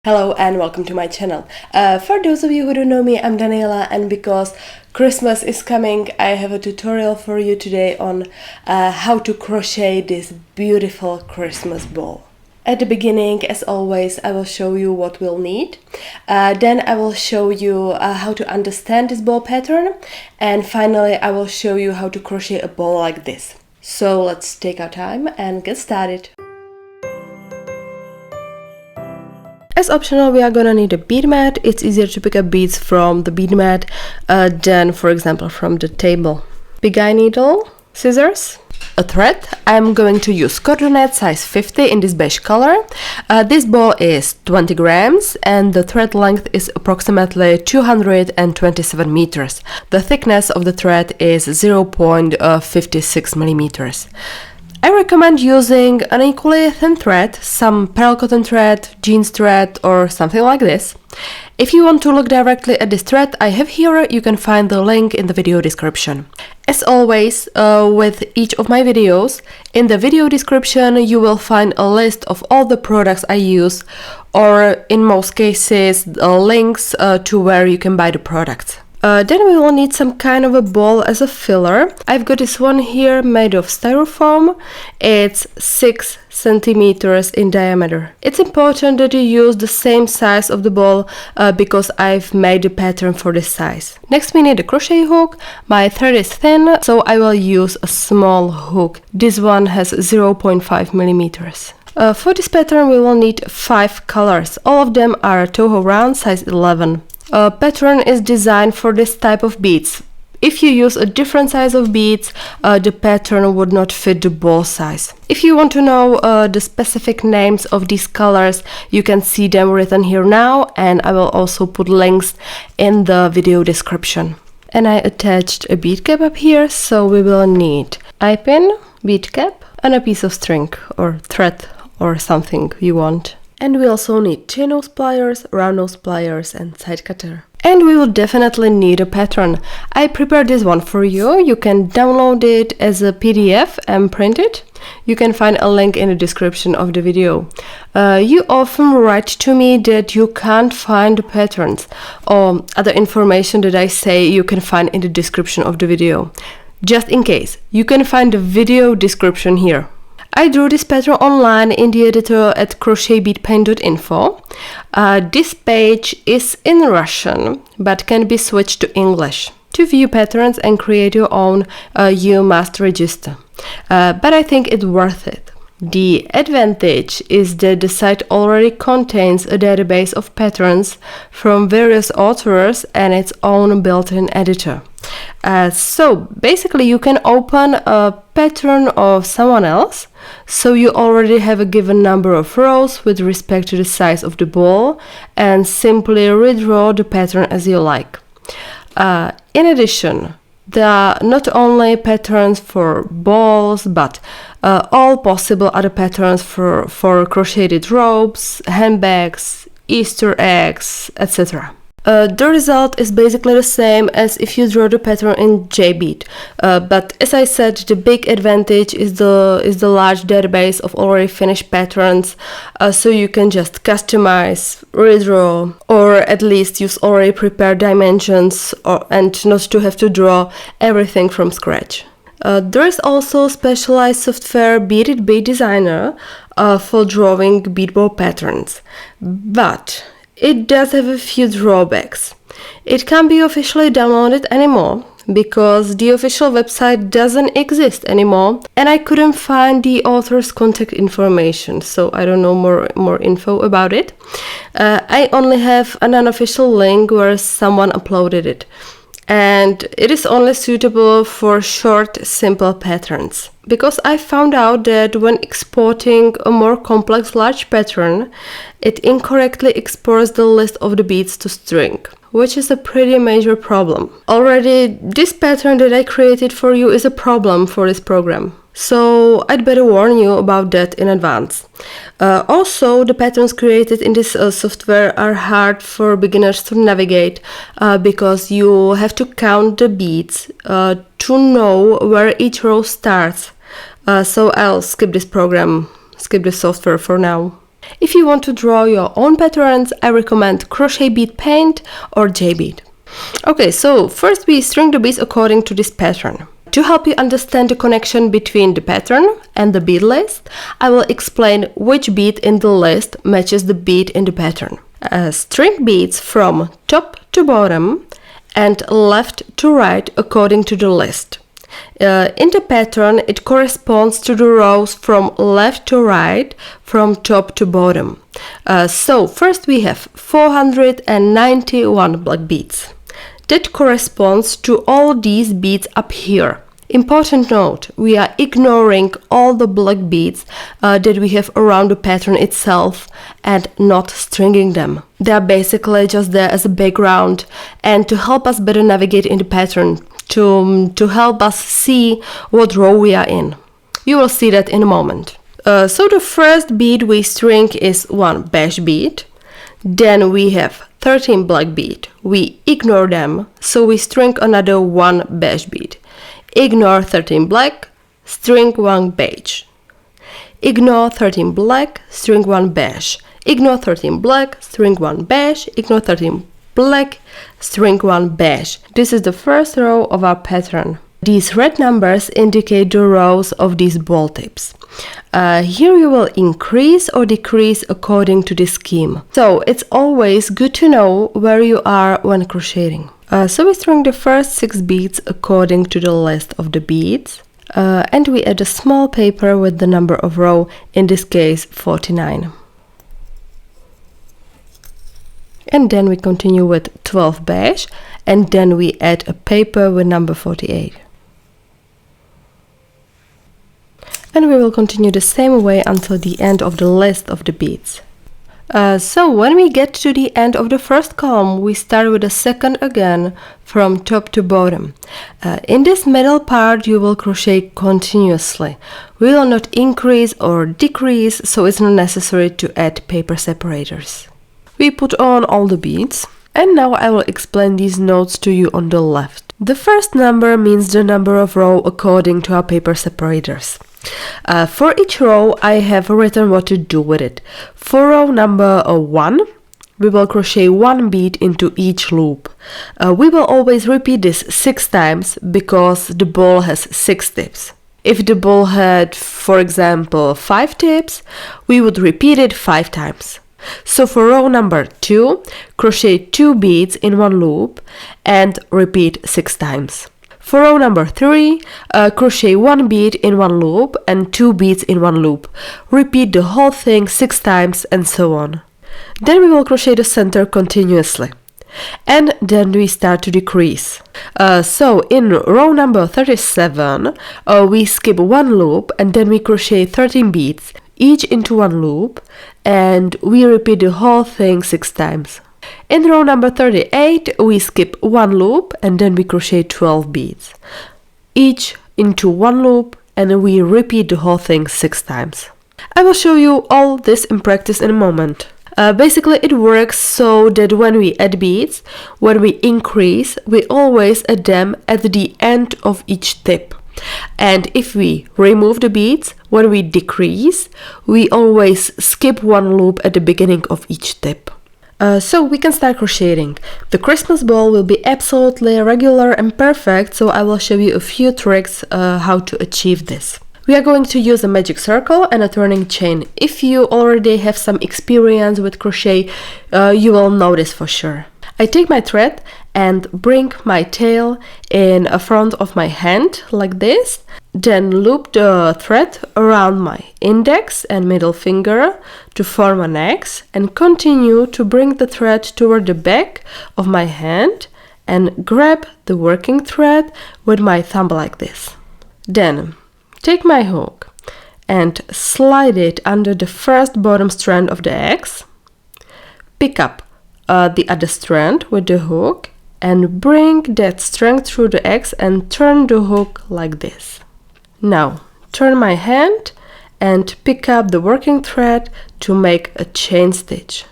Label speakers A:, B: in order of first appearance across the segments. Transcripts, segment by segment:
A: Hello and welcome to my channel. For those of you who don't know me, I'm Daniela, and because Christmas is coming, I have a tutorial for you today on how to crochet this beautiful Christmas ball. At the beginning, as always, I will show you what we'll need. Then I will show you how to understand this ball pattern, and finally I will show you how to crochet a ball like this. So let's take our time and get started. As optional, we are gonna need a bead mat. It's easier to pick up beads from the bead mat than, for example, from the table. Big eye needle, scissors, a thread. I'm going to use coordinate size 50 in this beige color. This ball is 20 grams and the thread length is approximately 227 meters. The thickness of the thread is 0.56 millimeters. I recommend using an equally thin thread, some pearl cotton thread, jeans thread, or something like this. If you want to look directly at this thread I have here, you can find the link in the video description. As always, with each of my videos, in the video description you will find a list of all the products I use, or in most cases links to where you can buy the products. Then we will need some kind of a ball as a filler. I've got this one here made of styrofoam. It's 6 centimeters in diameter. It's important that you use the same size of the ball because I've made the pattern for this size. Next we need a crochet hook. My thread is thin, so I will use a small hook. This one has 0.5 millimeters. For this pattern we will need 5 colors. All of them are Toho round, size 11. Pattern is designed for this type of beads. If you use a different size of beads, the pattern would not fit the ball size. If you want to know the specific names of these colors, you can see them written here now, and I will also put links in the video description. And I attached a bead cap up here, so we will need eye pin, bead cap, and a piece of string or thread or something you want. And we also need chain nose pliers, round nose pliers, and side cutter. And we will definitely need a pattern. I prepared this one for you. You can download it as a PDF and print it. You can find a link in the description of the video. You often write to me that you can't find the patterns or other information that I say you can find in the description of the video. Just in case, you can find the video description here. I drew this pattern online in the editor at CrochetBeadPaint.info. This page is in Russian, but can be switched to English. To view patterns and create your own, you must register. But I think it's worth it. The advantage is that the site already contains a database of patterns from various authors and its own built-in editor. So basically you can open a pattern of someone else, so you already have a given number of rows with respect to the size of the ball, and simply redraw the pattern as you like. In addition, there are not only patterns for balls, but all possible other patterns for crocheted ropes, handbags, Easter eggs, etc. The result is basically the same as if you draw the pattern in JBead, but as I said, the big advantage is the large database of already finished patterns, so you can just customize, redraw, or at least use already prepared dimensions, and not to have to draw everything from scratch. There is also specialized software Bead Designer for drawing bead ball patterns, but it does have a few drawbacks. It can't be officially downloaded anymore because the official website doesn't exist anymore, and I couldn't find the author's contact information, so I don't know more info about it. I only have an unofficial link where someone uploaded it, and it is only suitable for short, simple patterns. Because I found out that when exporting a more complex large pattern, it incorrectly exports the list of the beads to string, which is a pretty major problem. Already, this pattern that I created for you is a problem for this program, so I'd better warn you about that in advance. Also, the patterns created in this software are hard for beginners to navigate because you have to count the beads to know where each row starts. So I'll skip this program, skip this software for now. If you want to draw your own patterns, I recommend CrochetBeadPaint or JBead. Okay, so first we string the beads according to this pattern. To help you understand the connection between the pattern and the bead list, I will explain which bead in the list matches the bead in the pattern. String beads from top to bottom and left to right according to the list. In the pattern, it corresponds to the rows from left to right, from top to bottom. So first we have 491 black beads. That corresponds to all these beads up here. Important note, we are ignoring all the black beads that we have around the pattern itself and not stringing them. They are basically just there as a background and to help us better navigate in the pattern, to help us see what row we are in. You will see that in a moment. So the first bead we string is one beige bead. Then we have 13 black bead. We ignore them, so we string another one beige bead. Ignore 13 black, string one beige. Ignore 13 black, string one beige. Ignore 13 black, string one beige. Ignore 13 black, string one beige. This is the first row of our pattern. These red numbers indicate the rows of these ball tips. Here you will increase or decrease according to the scheme. So it's always good to know where you are when crocheting. So we string the first 6 beads according to the list of the beads. And we add a small paper with the number of row, in this case 49. And then we continue with 12 beige, and then we add a paper with number 48. And we will continue the same way until the end of the list of the beads. So when we get to the end of the first column, we start with the second again from top to bottom. In this middle part you will crochet continuously. We will not increase or decrease, so it's not necessary to add paper separators. We put on all the beads, and now I will explain these notes to you on the left. The first number means the number of row according to our paper separators. For each row I have written what to do with it. For row number 1, we will crochet 1 bead into each loop. We will always repeat this 6 times because the ball has 6 tips. If the ball had, for example, 5 tips, we would repeat it 5 times. So for row number 2, crochet 2 beads in 1 loop and repeat 6 times. For row number 3, crochet 1 bead in 1 loop and 2 beads in 1 loop. Repeat the whole thing 6 times and so on. Then we will crochet the center continuously. And then we start to decrease. So in row number 37, we skip 1 loop and then we crochet 13 beads, each into 1 loop, and we repeat the whole thing 6 times. In row number 38, we skip 1 loop and then we crochet 12 beads, each into 1 loop, and we repeat the whole thing 6 times. I will show you all this in practice in a moment. Basically it works so that when we add beads, when we increase, we always add them at the end of each tip. And if we remove the beads, when we decrease, we always skip 1 loop at the beginning of each tip. So we can start crocheting. The Christmas ball will be absolutely regular and perfect, so I will show you a few tricks how to achieve this. We are going to use a magic circle and a turning chain. If you already have some experience with crochet, you will know this for sure. I take my thread and bring my tail in front of my hand like this, then loop the thread around my index and middle finger to form an X, and continue to bring the thread toward the back of my hand and grab the working thread with my thumb like this. Then take my hook and slide it under the first bottom strand of the X, pick up the other strand with the hook and bring that strand through the X and turn the hook like this. Now turn my hand and pick up the working thread to make a chain stitch.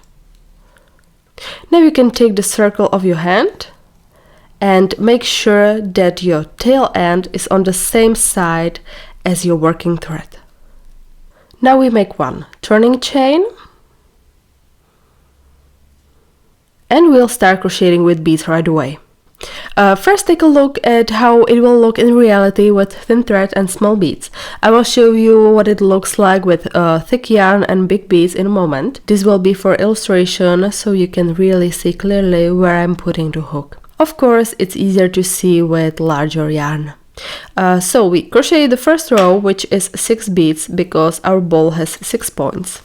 A: Now you can take the circle of your hand and make sure that your tail end is on the same side as your working thread. Now we make 1 turning chain, And we'll start crocheting with beads right away. First, take a look at how it will look in reality with thin thread and small beads. I will show you what it looks like with thick yarn and big beads in a moment. This will be for illustration, so you can really see clearly where I'm putting the hook. Of course, it's easier to see with larger yarn. So we crochet the first row, which is 6 beads because our ball has 6 points.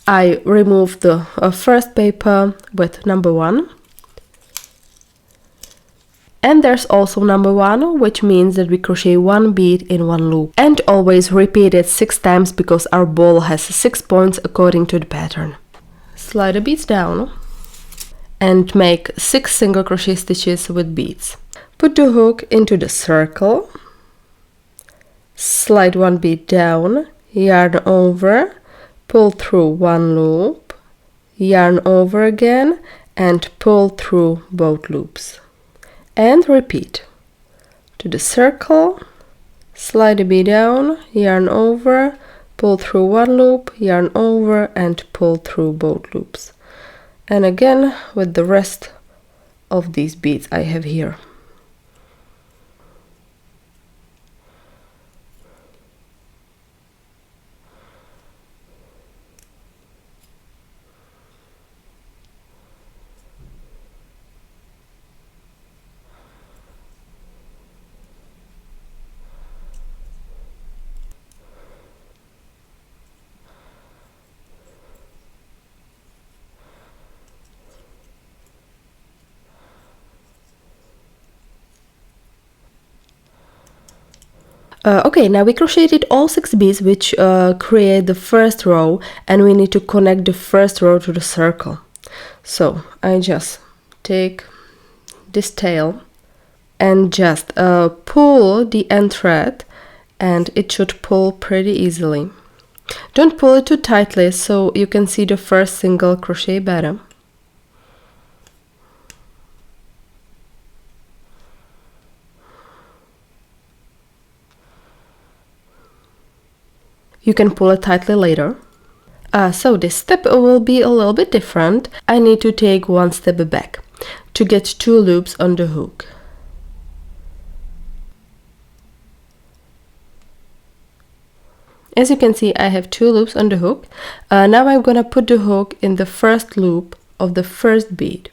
A: I remove the first paper with number 1. And there's also number 1, which means that we crochet 1 bead in 1 loop. And always repeat it 6 times because our ball has 6 points according to the pattern. Slide the beads down and make 6 single crochet stitches with beads. Put the hook into the circle, slide 1 bead down, yarn over, pull through 1 loop, yarn over again, and pull through both loops. And repeat. To the circle, slide a bead down, yarn over, pull through 1 loop, yarn over, and pull through both loops. And again with the rest of these beads I have here. Okay, now we crocheted all 6 beads, which create the first row, and we need to connect the first row to the circle. So I just take this tail and just pull the end thread, and it should pull pretty easily. Don't pull it too tightly so you can see the first single crochet better. You can pull it tightly later. So this step will be a little bit different. I need to take 1 step back to get 2 loops on the hook. As you can see, I have 2 loops on the hook. Now I'm gonna put the hook in the first loop of the first bead.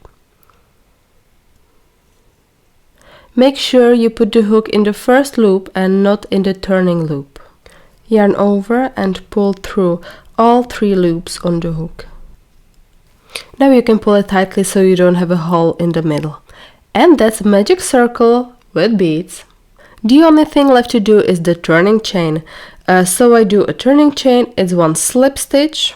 A: Make sure you put the hook in the first loop and not in the turning loop. Yarn over and pull through all 3 loops on the hook. Now you can pull it tightly so you don't have a hole in the middle. And that's a magic circle with beads. The only thing left to do is the turning chain. So I do a turning chain, it's 1 slip stitch.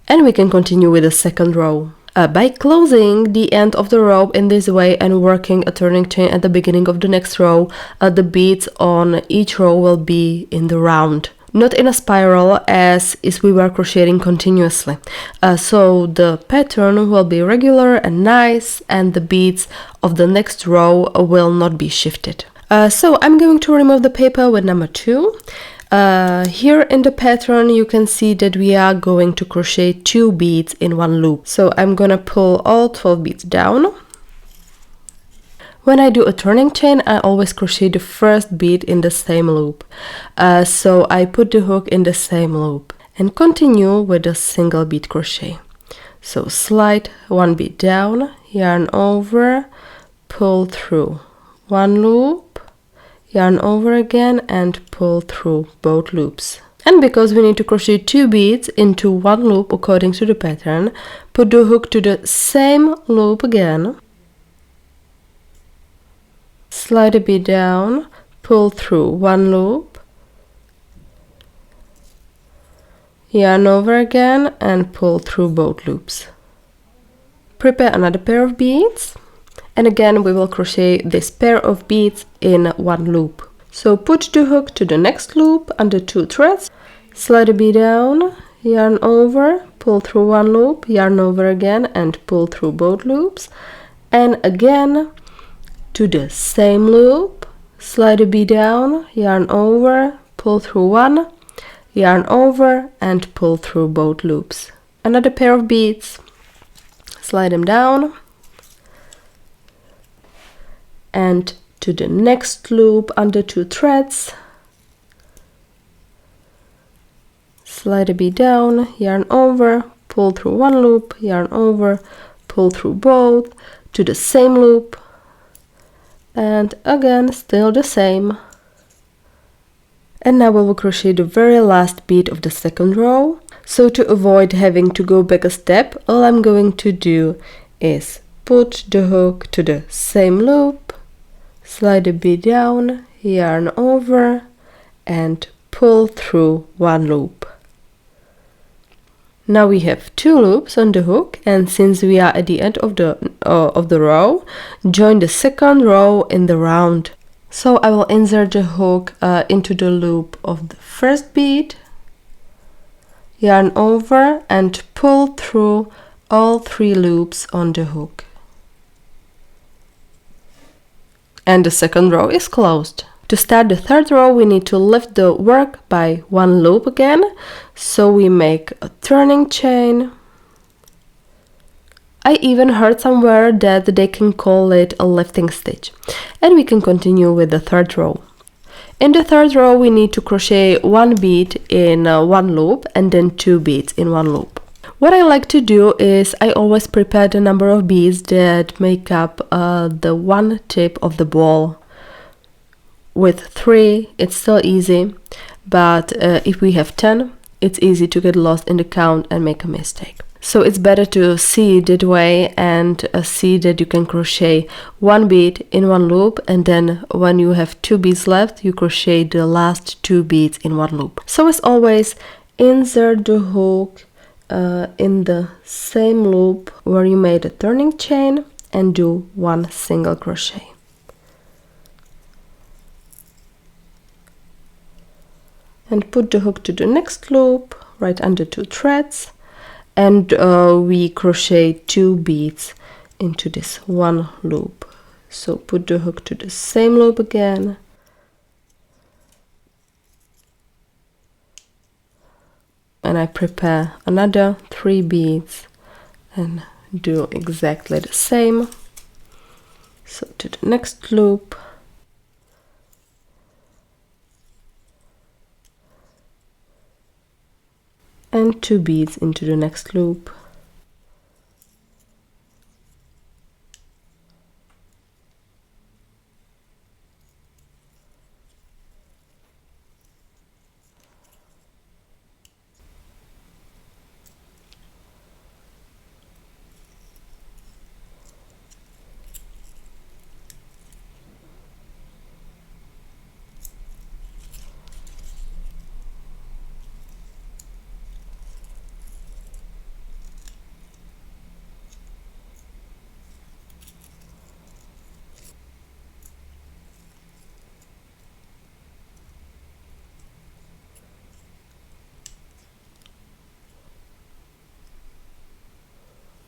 A: And we can continue with the second row. By closing the end of the row in this way and working a turning chain at the beginning of the next row, the beads on each row will be in the round, not in a spiral as if we were crocheting continuously. So the pattern will be regular and nice, and the beads of the next row will not be shifted. So I'm going to remove the paper with number 2. Here in the pattern you can see that we are going to crochet 2 beads in 1 loop. So I'm gonna pull all 12 beads down. When I do a turning chain, I always crochet the first bead in the same loop. So I put the hook in the same loop and continue with a single bead crochet. So slide 1 bead down, yarn over, pull through 1 loop, yarn over again, and pull through both loops. And because we need to crochet 2 beads into 1 loop according to the pattern, put the hook to the same loop again, slide a bead down, pull through 1 loop, yarn over again, and pull through both loops. Prepare another pair of beads. And again we will crochet this pair of beads in 1 loop. So put the hook to the next loop under 2 threads, slide a bead down, yarn over, pull through 1 loop, yarn over again, and pull through both loops. And again to the same loop, slide a bead down, yarn over, pull through 1, yarn over, and pull through both loops. another pair of beads, slide them down, and to the next loop under 2 threads, slide a bead down, yarn over, pull through 1 loop, yarn over, pull through both, to the same loop, and again still the same. And now we will crochet the very last bead of the second row. So to avoid having to go back a step, all I'm going to do is put the hook to the same loop, slide the bead down, yarn over, and pull through 1 loop. Now we have 2 loops on the hook, and since we are at the end of the row, join the second row in the round. So I will insert the hook into the loop of the first bead, yarn over, and pull through all 3 loops on the hook. And the second row is closed. To start the third row, we need to lift the work by 1 loop again. So we make a turning chain. I even heard somewhere that they can call it a lifting stitch. And we can continue with the third row. In the third row, we need to crochet 1 bead in 1 loop and then 2 beads in 1 loop. What I like to do is I always prepare the number of beads that make up the one tip of the ball. With 3, it's still easy, but if we have 10, it's easy to get lost in the count and make a mistake. So it's better to see it that way and see that you can crochet 1 bead in 1 loop, and then when you have 2 beads left, you crochet the last 2 beads in 1 loop. So as always, insert the hook in the same loop where you made a turning chain and do 1 single crochet. And put the hook to the next loop, right under 2 threads, and we crochet 2 beads into this 1 loop. So put the hook to the same loop again, and I prepare another 3 beads and do exactly the same. So to the next loop, and 2 beads into the next loop.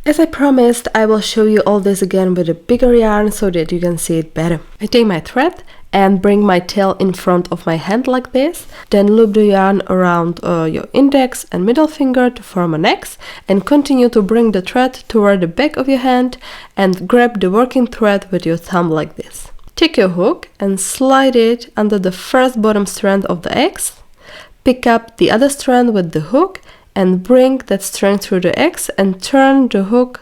A: As I promised, I will show you all this again with a bigger yarn so that you can see it better. I take my thread and bring my tail in front of my hand like this, then loop the yarn around your index and middle finger to form an X, and continue to bring the thread toward the back of your hand and grab the working thread with your thumb like this. Take your hook and slide it under the first bottom strand of the X, pick up the other strand with the hook and bring that strand through the X and turn the hook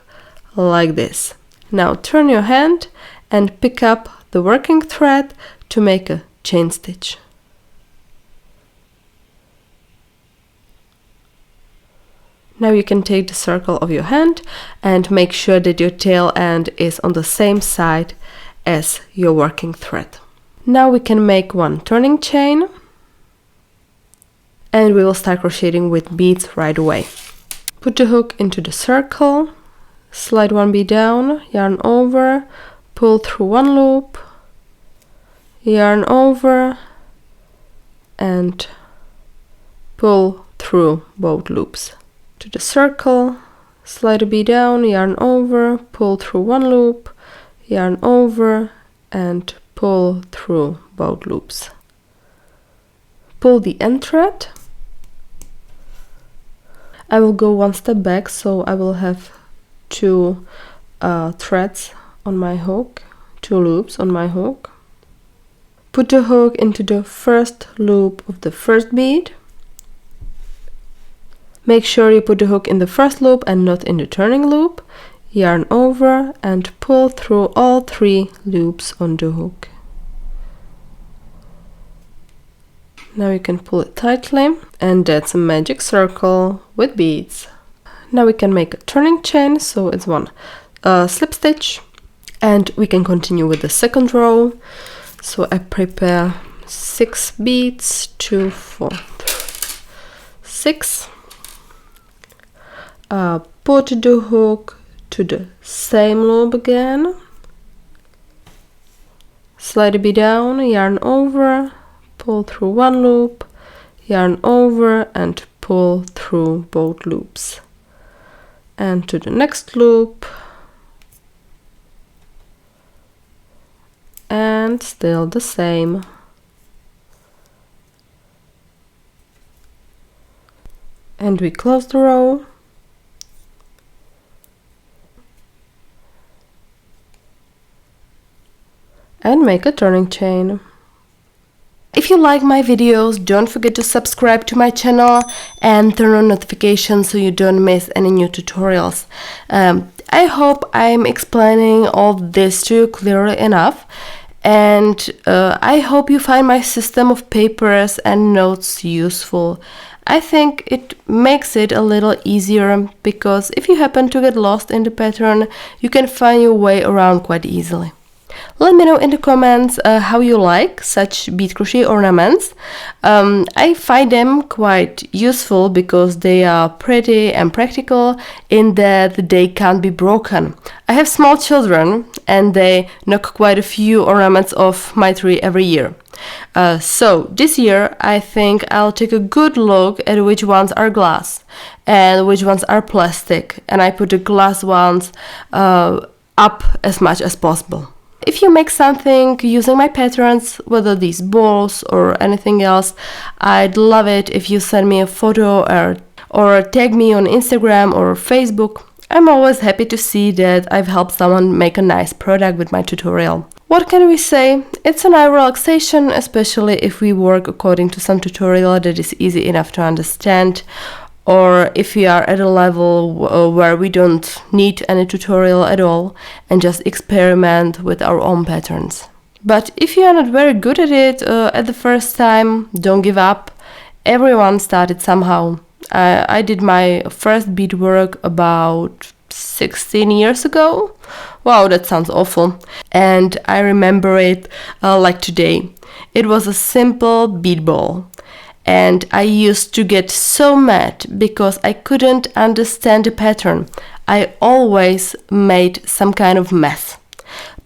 A: like this. Now turn your hand and pick up the working thread to make a chain stitch. Now you can take the circle of your hand and make sure that your tail end is on the same side as your working thread. Now we can make 1 turning chain, and we will start crocheting with beads right away. Put the hook into the circle, slide 1 bead down, yarn over, pull through 1 loop, yarn over, and pull through both loops. To the circle, slide a bead down, yarn over, pull through 1 loop, yarn over, and pull through both loops. Pull the end thread. I will go one step back, so I will have two threads on my hook, two loops on my hook. Put the hook into the first loop of the first bead. Make sure you put the hook in the first loop and not in the turning loop. Yarn over and pull through all 3 loops on the hook. Now you can pull it tightly, and that's a magic circle with beads. Now we can make a turning chain, so it's one slip stitch, and we can continue with the second row. So I prepare 6 beads, 2, 4, 6. Put the hook to the same loop again. Slide the bead down, yarn over, pull through one loop, yarn over and pull through both loops. And to the next loop. And still the same. And we close the row. And make a turning chain. If you like my videos, don't forget to subscribe to my channel and turn on notifications so you don't miss any new tutorials. I hope I'm explaining all this to you clearly enough, and I hope you find my system of papers and notes useful. I think it makes it a little easier, because if you happen to get lost in the pattern, you can find your way around quite easily. Let me know in the comments how you like such bead crochet ornaments. I find them quite useful because they are pretty and practical in that they can't be broken. I have small children and they knock quite a few ornaments off my tree every year. So this year I think I'll take a good look at which ones are glass and which ones are plastic, and I put the glass ones up as much as possible. If you make something using my patterns, whether these balls or anything else, I'd love it if you send me a photo or tag me on Instagram or Facebook. I'm always happy to see that I've helped someone make a nice product with my tutorial. What can we say? It's a nice relaxation, especially if we work according to some tutorial that is easy enough to understand, or if we are at a level where we don't need any tutorial at all and just experiment with our own patterns. But if you are not very good at it at the first time, don't give up. Everyone started somehow. I did my first beadwork about 16 years ago. Wow, that sounds awful. And I remember it like today. It was a simple bead ball. And I used to get so mad because I couldn't understand the pattern. I always made some kind of mess.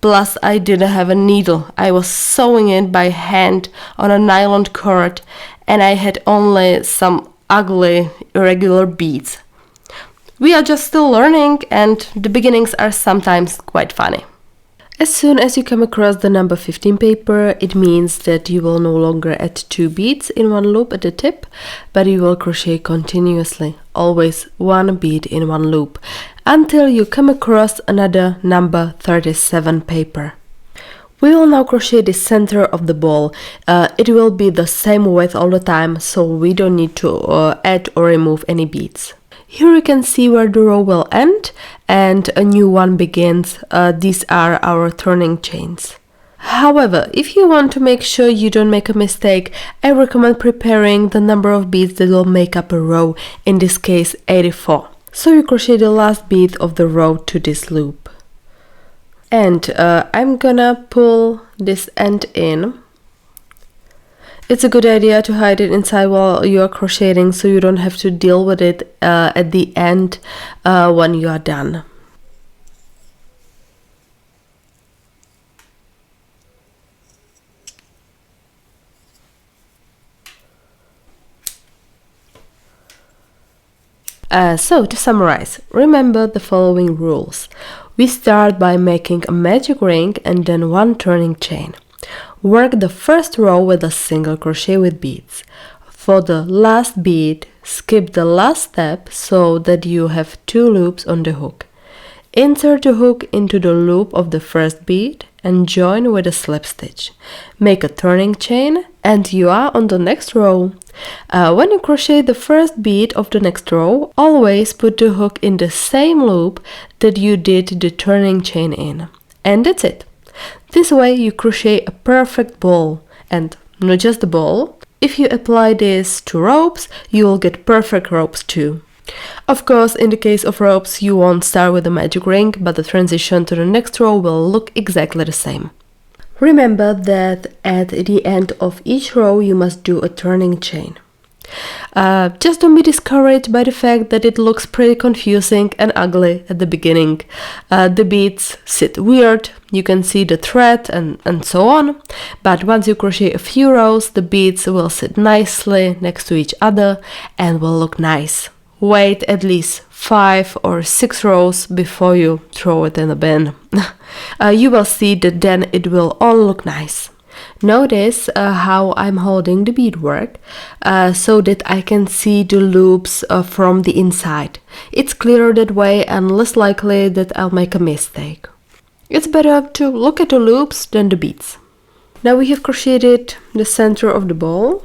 A: Plus I didn't have a needle. I was sewing it by hand on a nylon cord, and I had only some ugly irregular beads. We are just still learning, and the beginnings are sometimes quite funny. As soon as you come across the number 15 paper, it means that you will no longer add 2 beads in one loop at the tip, but you will crochet continuously, always 1 bead in one loop, until you come across another number 37 paper. We will now crochet the center of the ball. It will be the same width all the time, so we don't need to add or remove any beads. Here you can see where the row will end and a new one begins. These are our turning chains. However, if you want to make sure you don't make a mistake, I recommend preparing the number of beads that will make up a row, in this case 84. So you crochet the last bead of the row to this loop. And I'm gonna pull this end in. It's a good idea to hide it inside while you are crocheting, so you don't have to deal with it at the end when you are done. So to summarize, remember the following rules. We start by making a magic ring and then 1 turning chain. Work the first row with a single crochet with beads. For the last bead, skip the last step so that you have 2 loops on the hook. Insert the hook into the loop of the first bead and join with a slip stitch. Make a turning chain and you are on the next row. When you crochet the first bead of the next row, always put the hook in the same loop that you did the turning chain in. And that's it. This way you crochet a perfect ball, and not just a ball. If you apply this to ropes, you will get perfect ropes too. Of course, in the case of ropes, you won't start with a magic ring, but the transition to the next row will look exactly the same. Remember that at the end of each row you must do a turning chain. Just don't be discouraged by the fact that it looks pretty confusing and ugly at the beginning. The beads sit weird, you can see the thread and so on, but once you crochet a few rows, the beads will sit nicely next to each other and will look nice. Wait at least 5 or 6 rows before you throw it in the bin. You will see that then it will all look nice. Notice how I'm holding the beadwork so that I can see the loops from the inside. It's clearer that way and less likely that I'll make a mistake. It's better to look at the loops than the beads. Now we have crocheted the center of the ball.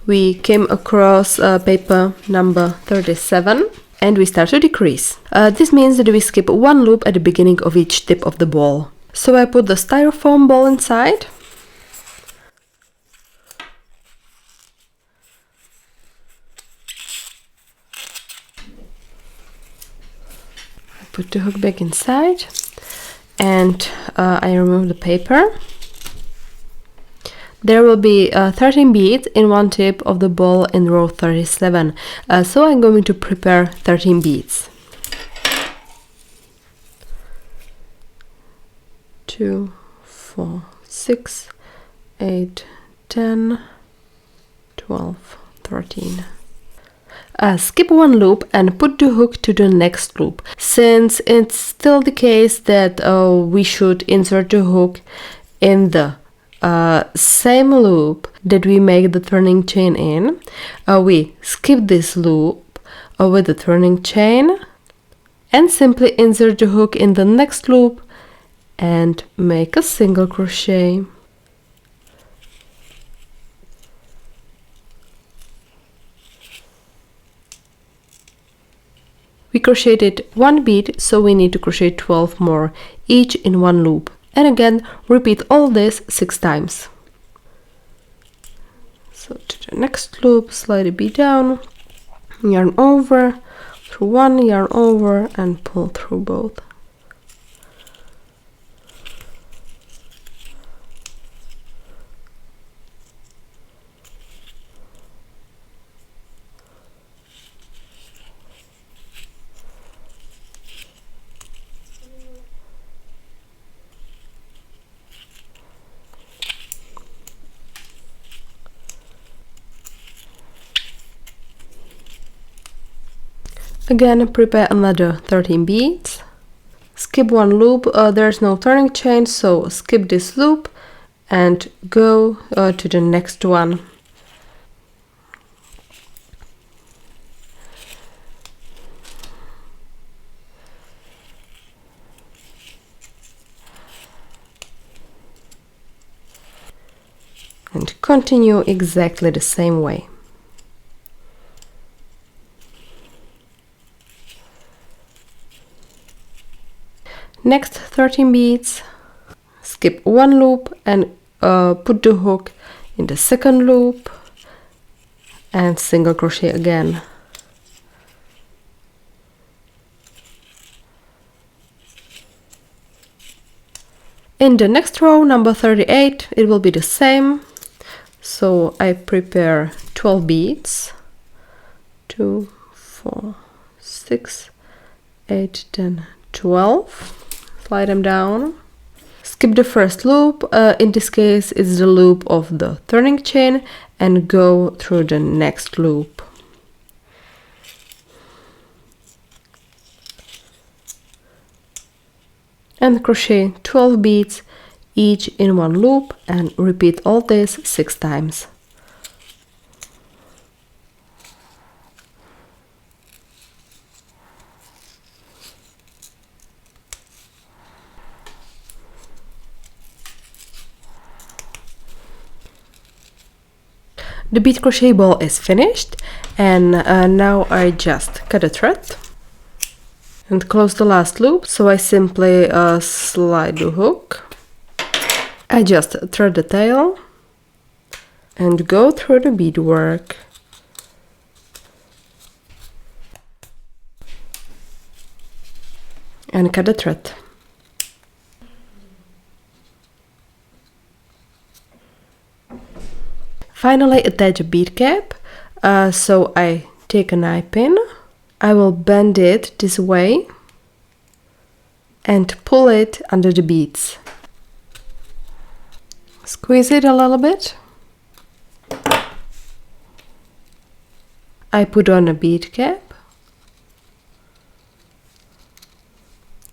A: We came across paper number 37 and we start to decrease. This means that we skip 1 loop at the beginning of each tip of the ball. So I put the styrofoam ball inside. I put the hook back inside and I remove the paper. There will be 13 beads in one tip of the ball in row 37, so I'm going to prepare 13 beads. 2, 4, 6, 8, 10, 12, 13. Skip 1 loop and put the hook to the next loop, since it's still the case that we should insert the hook in the same loop that we make the turning chain in. We skip this loop with the turning chain and simply insert the hook in the next loop and make a single crochet. We crocheted 1 bead, so we need to crochet 12 more, each in 1 loop. And again, repeat all this 6 times. So to the next loop, slide the bead down, yarn over, through 1, yarn over, and pull through both. Again, prepare another 13 beads. Skip 1 loop, there's no turning chain, so skip this loop and go to the next one. And continue exactly the same way. Next 13 beads, skip 1 loop and put the hook in the second loop and single crochet again. In the next row, number 38, it will be the same. So I prepare 12 beads. 2, 4, 6, 8, 10, 12. Slide them down. Skip the first loop, in this case it's the loop of the turning chain, and go through the next loop. And crochet 12 beads, each in 1 loop, and repeat all this 6 times. The bead crochet ball is finished, and now I just cut a thread and close the last loop. So I simply slide the hook, I just thread the tail and go through the beadwork. And cut the thread. Finally attach a bead cap, so I take an eye pin, I will bend it this way and pull it under the beads. Squeeze it a little bit. I put on a bead cap,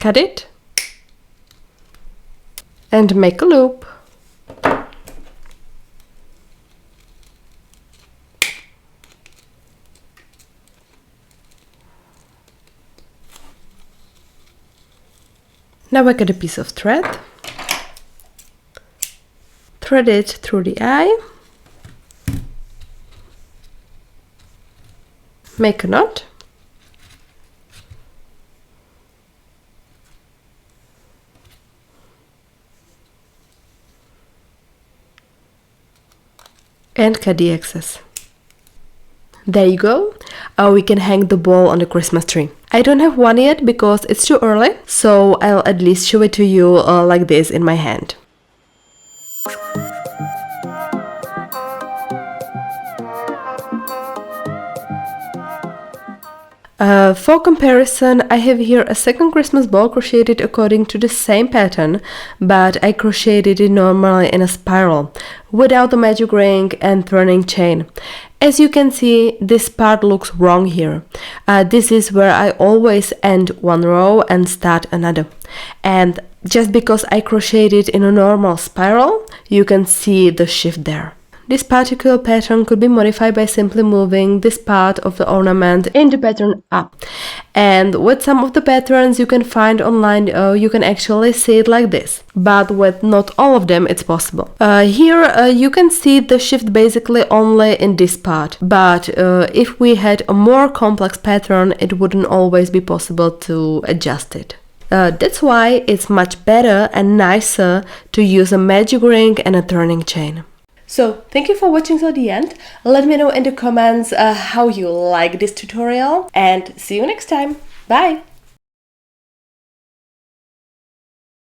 A: cut it and make a loop. Now I cut a piece of thread, thread it through the eye, make a knot, and cut the excess. There you go. We can hang the ball on the Christmas tree. I don't have one yet because it's too early, so I'll at least show it to you like this in my hand. For comparison, I have here a second Christmas ball crocheted according to the same pattern, but I crocheted it normally in a spiral, without the magic ring and turning chain. As you can see, this part looks wrong here. This is where I always end one row and start another. And just because I crocheted in a normal spiral, you can see the shift there. This particular pattern could be modified by simply moving this part of the ornament in the pattern up. And with some of the patterns you can find online, you can actually see it like this. But with not all of them, it's possible. Here you can see the shift basically only in this part. But if we had a more complex pattern, it wouldn't always be possible to adjust it. That's why it's much better and nicer to use a magic ring and a turning chain. So, thank you for watching till the end. Let me know in the comments how you like this tutorial, and see you next time. Bye!